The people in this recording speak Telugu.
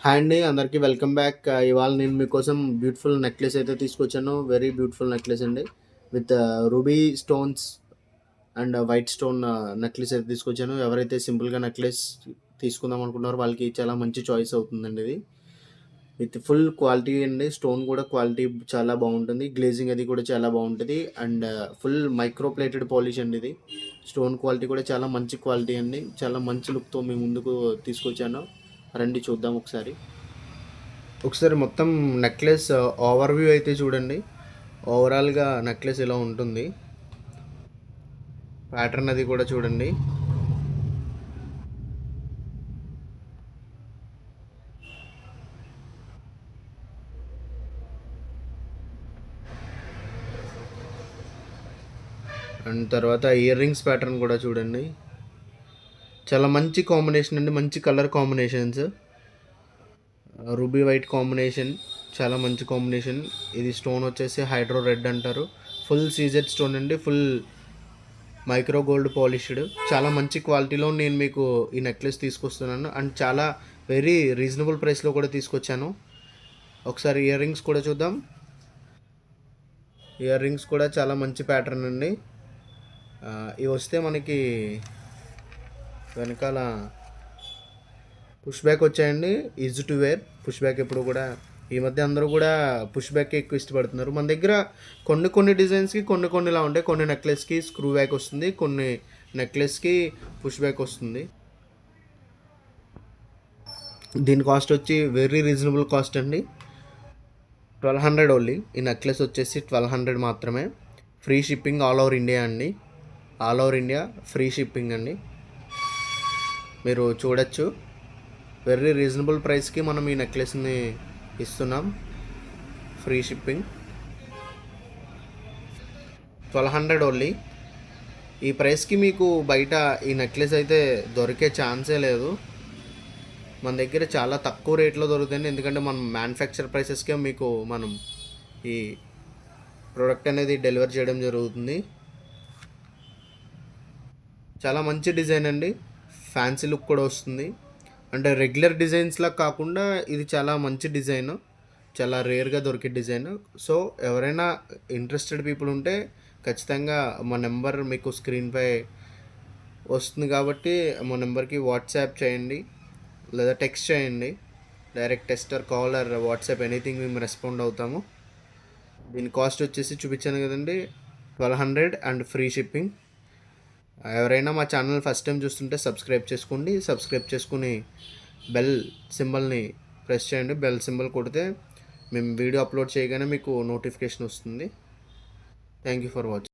హాయ్ అండి, అందరికీ వెల్కమ్ బ్యాక్. ఇవాళ నేను మీకోసం బ్యూటిఫుల్ నెక్లెస్ అయితే తీసుకొచ్చాను. వెరీ బ్యూటిఫుల్ నెక్లెస్ అండి. With ruby stones and white stone necklace అయితే తీసుకొచ్చాను. ఎవరైతే సింపుల్గా నెక్లెస్ తీసుకుందాం అనుకున్నారో వాళ్ళకి చాలా మంచి చాయిస్ అవుతుందండి ఇది. విత్ ఫుల్ క్వాలిటీ అండి. స్టోన్ కూడా క్వాలిటీ చాలా బాగుంటుంది. గ్లేజింగ్ అది కూడా చాలా బాగుంటుంది. And full micro plated polish అండి ఇది. స్టోన్ క్వాలిటీ కూడా చాలా మంచి క్వాలిటీ అండి. చాలా మంచి లుక్తో మీ ముందుకు తీసుకొచ్చాను. రండి చూద్దాం ఒకసారి. ఒకసారి మొత్తం నెక్లెస్ ఓవర్‌వ్యూ అయితే చూడండి. ఓవరాల్‌గా నెక్లెస్ ఇలా ఉంటుంది. ప్యాటర్న్ అది కూడా చూడండి. అండ్ తర్వాత ఇయర్ రింగ్స్ ప్యాటర్న్ కూడా చూడండి. చాలా మంచి కాంబినేషన్ అండి. మంచి colour combinations. Ruby white combination చాలా మంచి కాంబినేషన్. ఇది స్టోన్ వచ్చేసి హైడ్రో రెడ్ అంటారు. ఫుల్ సీజెడ్ స్టోన్ అండి. Full micro gold polished. చాలా మంచి క్వాలిటీలో నేను మీకు ఈ నెక్లెస్ తీసుకొస్తున్నాను. అండ్ చాలా వెరీ రీజనబుల్ ప్రైస్లో కూడా తీసుకొచ్చాను. ఒకసారి ఇయర్ రింగ్స్ కూడా చూద్దాం. ఇయర్ రింగ్స్ కూడా చాలా మంచి ప్యాటర్న్ అండి. ఇవి వస్తే మనకి వెనకాల పుష్ బ్యాక్ వచ్చాయండి. Easy to wear. Push back ఎప్పుడు కూడా ఈ మధ్య అందరూ కూడా పుష్ బ్యాక్ ఎక్కువ ఇష్టపడుతున్నారు. మన దగ్గర కొన్ని డిజైన్స్కి కొన్నిలా ఉంటాయి. కొన్ని నెక్లెస్కి స్క్రూ బ్యాక్ వస్తుంది, కొన్ని నెక్లెస్కి పుష్ బ్యాక్ వస్తుంది. దీని కాస్ట్ వచ్చి వెరీ రీజనబుల్ కాస్ట్ అండి. 1200 ఓన్లీ. ఈ నెక్లెస్ వచ్చేసి 1200 మాత్రమే. Free shipping all over India అండి. All over India free shipping అండి. మీరు చూడొచ్చు. వెరీ రీజనబుల్ ప్రైస్కి మనం ఈ నెక్లెస్ని ఇస్తున్నాం. Free shipping 1200 only. ఈ ప్రైస్కి మీకు బయట ఈ నెక్లెస్ అయితే దొరికే ఛాన్సే లేదు. మన దగ్గర చాలా తక్కువ రేట్లో దొరుకుతుంది. ఎందుకంటే మనం మ్యానుఫ్యాక్చర్ ప్రైసెస్కే మీకు మనం ఈ ప్రోడక్ట్ అనేది డెలివర్ చేయడం జరుగుతుంది. చాలా మంచి డిజైన్ అండి. ఫ్యాన్సీ లుక్ కూడా వస్తుంది. అంటే రెగ్యులర్ డిజైన్స్లా కాకుండా ఇది చాలా మంచి డిజైన్. చాలా రేర్గా దొరికే డిజైన్. సో ఎవరైనా ఇంట్రెస్టెడ్ పీపుల్ ఉంటే ఖచ్చితంగా మా నెంబర్ మీకు స్క్రీన్పై వస్తుంది కాబట్టి మా నెంబర్కి వాట్సాప్ చేయండి లేదా టెక్స్ట్ చేయండి. Direct text are call or WhatsApp anything మేము రెస్పాండ్ అవుతాము. దీని కాస్ట్ వచ్చేసి చూపించాను కదండి, 1200 అండ్ ఫ్రీ షిప్పింగ్. ఎవరైనా మా ఛానల్ ఫస్ట్ టైం చూస్తుంటే సబ్స్క్రైబ్ చేసుకోండి. సబ్స్క్రైబ్ చేసుకుని బెల్ సింబల్ని ప్రెస్ చేయండి. బెల్ సింబల్ కొడితే మేము వీడియో అప్లోడ్ చేయగానే మీకు నోటిఫికేషన్ వస్తుంది. Thank you for watching.